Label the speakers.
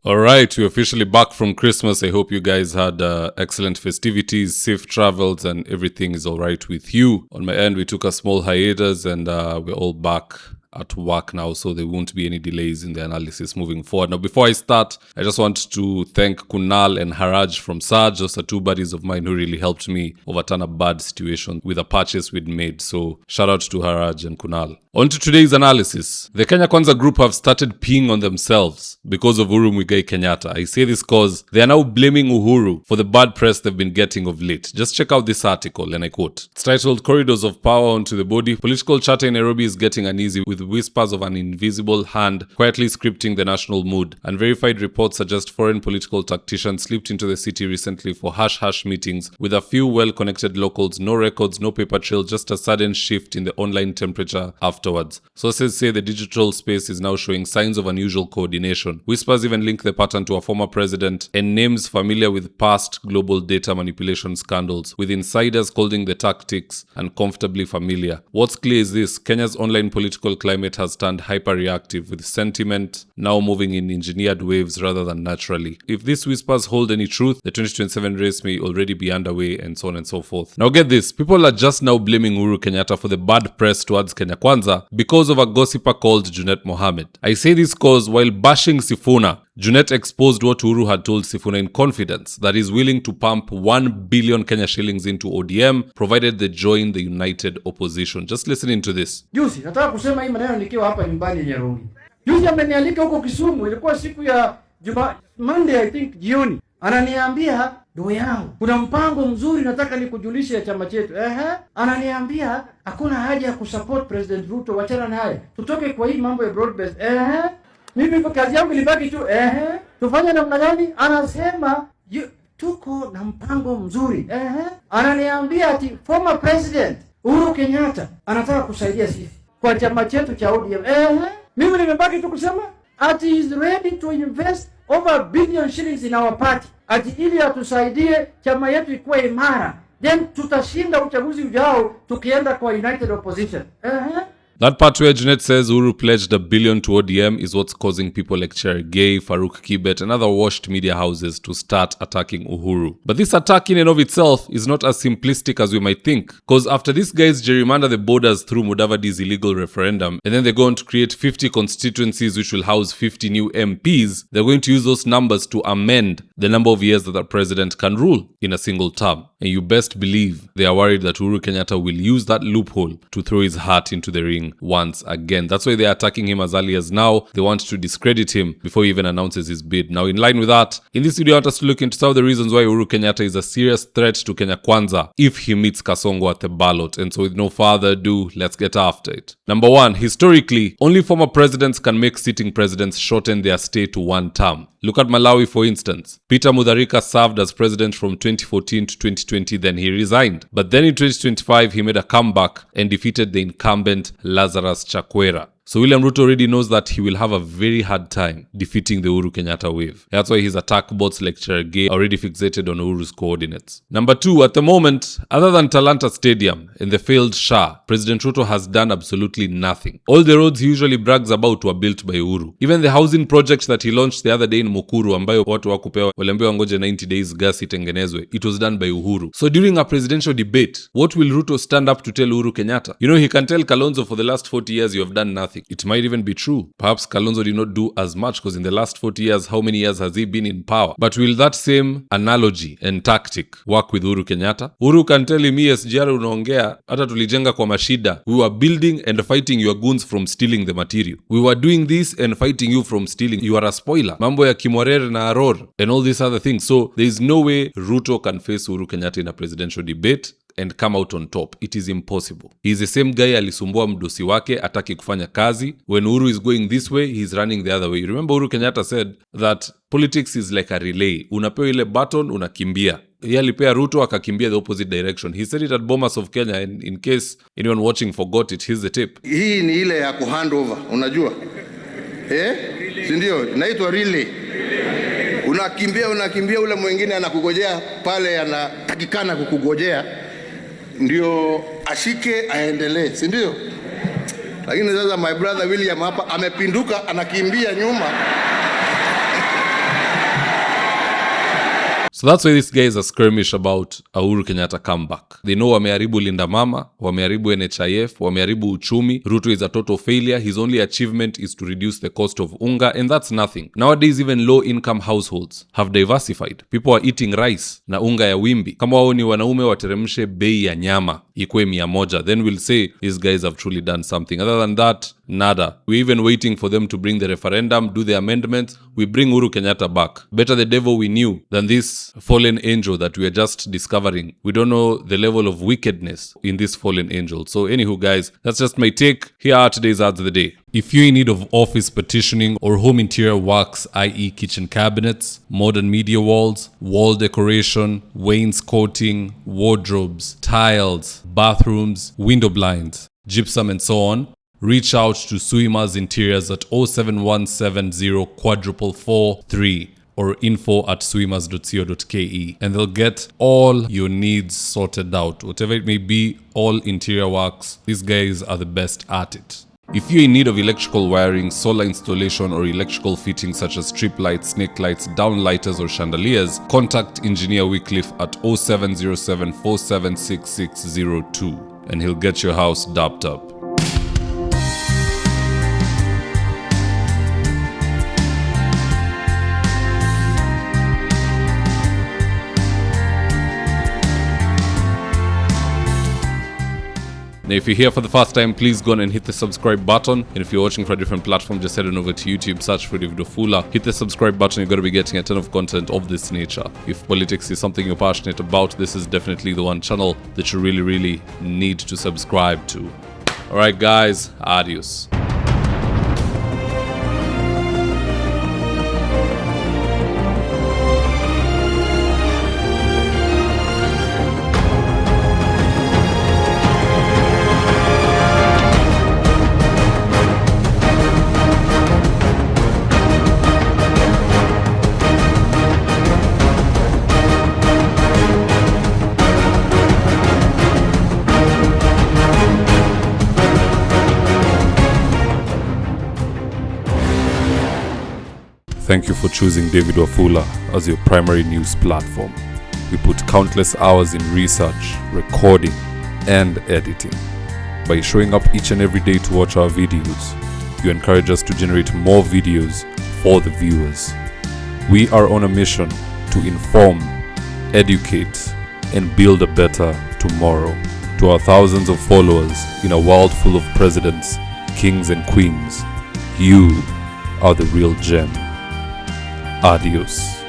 Speaker 1: Alright, we're officially back from Christmas. I hope you guys had excellent festivities, safe travels, and everything is alright with you. On my end, we took a small hiatus and we're all back at work now, so there won't be any delays in the analysis moving forward. Now, before I start, I just want to thank Kunal and Haraj from Saj. Those are two buddies of mine who really helped me overturn a bad situation with a purchase we'd made. So shout out to Haraj and Kunal. On to today's analysis. The Kenya Kwanza group have started peeing on themselves because of Uhuru Muigai Kenyatta. I say this because they are now blaming Uhuru for the bad press they've been getting of late. Just check out this article, and I quote. It's titled, Corridors of Power Onto the Body. Political chatter in Nairobi is getting uneasy with whispers of an invisible hand quietly scripting the national mood. Unverified reports suggest foreign political tacticians slipped into the city recently for hush-hush meetings with a few well-connected locals, no records, no paper trail, just a sudden shift in the online temperature afterwards. Sources say the digital space is now showing signs of unusual coordination. Whispers even link the pattern to a former president and names familiar with past global data manipulation scandals, with insiders calling the tactics uncomfortably familiar. What's clear is this: Kenya's online political climate has turned hyper-reactive, with sentiment now moving in engineered waves rather than naturally. If these whispers hold any truth, the 2027 race may already be underway, and so on and so forth. Now get this, people are just now blaming Uhuru Kenyatta for the bad press towards Kenya Kwanza because of a gossiper called Junet Mohammed. I say this cause while bashing Sifuna, Junet exposed what Uhuru had told Sifuna in confidence, that he's willing to pump 1 billion Kenya shillings into ODM provided they join the united opposition. Just listening to this.
Speaker 2: Juzi, nataka kusema hii maneno nikiwa hapa nyumbani Nairobi. Juzi amenialika huko Kisumu, ilikuwa siku ya Monday I think jioni. Ananiambia, ndugu yangu, kuna mpango mzuri nataka nikujulishe ya chama chetu. Ananiambia, hakuna haja ya kusupport President Ruto, wachana naye. Tutoke kwa hii mambo ya broad based. Mimi kwa kazi yangu ilibaki tu tufanye namna gani? Anasema tuko na mpango mzuri. Ananiambia ati former president Uhuru Kenyatta anataka kusaidia sisi kwa chama chetu cha ODM. Mimi nimebaki tu kusema ati is ready to invest over 1 billion shillings in our party, ati ili atusaidie chama yetu ikuwe imara, then tutashinda uchaguzi ujao tukienda kwa united opposition.
Speaker 1: That part where Junet says Uhuru pledged 1 billion to ODM is what's causing people like Chergay, Farouk Kibet and other washed media houses to start attacking Uhuru. But this attack in and of itself is not as simplistic as we might think, because after these guys gerrymander the borders through Mudavadi's illegal referendum, and then they're going to create 50 constituencies which will house 50 new MPs, they're going to use those numbers to amend the number of years that the president can rule in a single term. And you best believe they are worried that Uhuru Kenyatta will use that loophole to throw his hat into the ring once again. That's why they're attacking him as early as now. They want to discredit him before he even announces his bid. Now, in line with that, in this video I want us to look into some of the reasons why Uhuru Kenyatta is a serious threat to Kenya Kwanza if he meets Kasongo at the ballot. And so with no further ado, let's get after it. Number one, historically, only former presidents can make sitting presidents shorten their stay to 1 term. Look at Malawi, for instance. Peter Mutharika served as president from 2014 to 2020, then he resigned. But then in 2025, he made a comeback and defeated the incumbent Lazarus Chakwera. So William Ruto already knows that he will have a very hard time defeating the Uhuru Kenyatta wave. That's why his attack bots like Chergay are already fixated on Uhuru's coordinates. Number two, at the moment, other than Talanta Stadium and the failed SHA, President Ruto has done absolutely nothing. All the roads he usually brags about were built by Uhuru. Even the housing project that he launched the other day in Mukuru, ambayo watu wakupewa waliambiwa ngoje 90 days gas itengenezwe, it was done by Uhuru. So during a presidential debate, what will Ruto stand up to tell Uhuru Kenyatta? You know, he can tell Kalonzo, for the last 40 years you have done nothing. It might even be true. Perhaps Kalonzo did not do as much because in the last 40 years, how many years has he been in power? But will that same analogy and tactic work with Uhuru Kenyatta? Uhuru can tell him, SGR unaongea, hata tulijenga kwa mashida. We were building and fighting your goons from stealing the material. We were doing this and fighting you from stealing. You are a spoiler. Mambo ya Kimwarere na Aror and all these other things. So there is no way Ruto can face Uhuru Kenyatta in a presidential debate and come out on top. It is impossible. He is the same guy alisumbua mdosi wake ataki kufanya kazi. When Uhuru is going this way, he is running the other way. Remember Uhuru Kenyatta said that politics is like a relay. Unapewa ile button, unakimbia. Yeye alipea Ruto akakimbia the opposite direction. He said it at Bomas of Kenya, and in case anyone watching forgot it, here's the tip.
Speaker 3: Hii ni ile ya kuhandover, unajua? Si ndio? Inaitwa relay. Unakimbia ule mwingine anakugojea pale, anatakikana kukugojea ndio ashike aendelee, si ndio? Lakini sasa my brother William hapa amepinduka, anakimbia nyuma.
Speaker 1: So that's why these guys are skirmish about Uhuru Kenyatta comeback. They know wameharibu Linda Mama, wameharibu NHIF, wameharibu uchumi. Ruto is a total failure. His only achievement is to reduce the cost of unga, and that's nothing. Nowadays, even low-income households have diversified. People are eating rice na unga ya wimbi. Kama wao ni wanaume wateremshe bei ya nyama ikue 100, then we'll say these guys have truly done something. Other than that, nada. We're even waiting for them to bring the referendum, do the amendments. We bring Uhuru Kenyatta back. Better the devil we knew than this fallen angel that we are just discovering. We don't know the level of wickedness in this fallen angel. So anywho guys, that's just my take. Here are today's ads of the day. If you're in need of office partitioning or home interior works, i.e. kitchen cabinets, modern media walls, wall decoration, wainscoting, wardrobes, tiles, bathrooms, window blinds, gypsum and so on, reach out to Suima's Interiors at 07170 443 or info@suimas.co.ke, and they'll get all your needs sorted out. Whatever it may be, all interior works, these guys are the best at it. If you're in need of electrical wiring, solar installation, or electrical fittings such as strip lights, snake lights, downlighters, or chandeliers, contact Engineer Wycliffe at 0707 476602 and he'll get your house dapped up. Now, if you're here for the first time, please go on and hit the subscribe button. And if you're watching for a different platform, just head on over to YouTube, search for David Wafula. Hit the subscribe button. You're going to be getting a ton of content of this nature. If politics is something you're passionate about, this is definitely the one channel that you really need to subscribe to. All right, guys, adios. Thank you for choosing David Wafula as your primary news platform. We put countless hours in research, recording, and editing. By showing up each and every day to watch our videos, you encourage us to generate more videos for the viewers. We are on a mission to inform, educate, and build a better tomorrow. To our thousands of followers in a world full of presidents, kings, and queens, you are the real gem. Adios.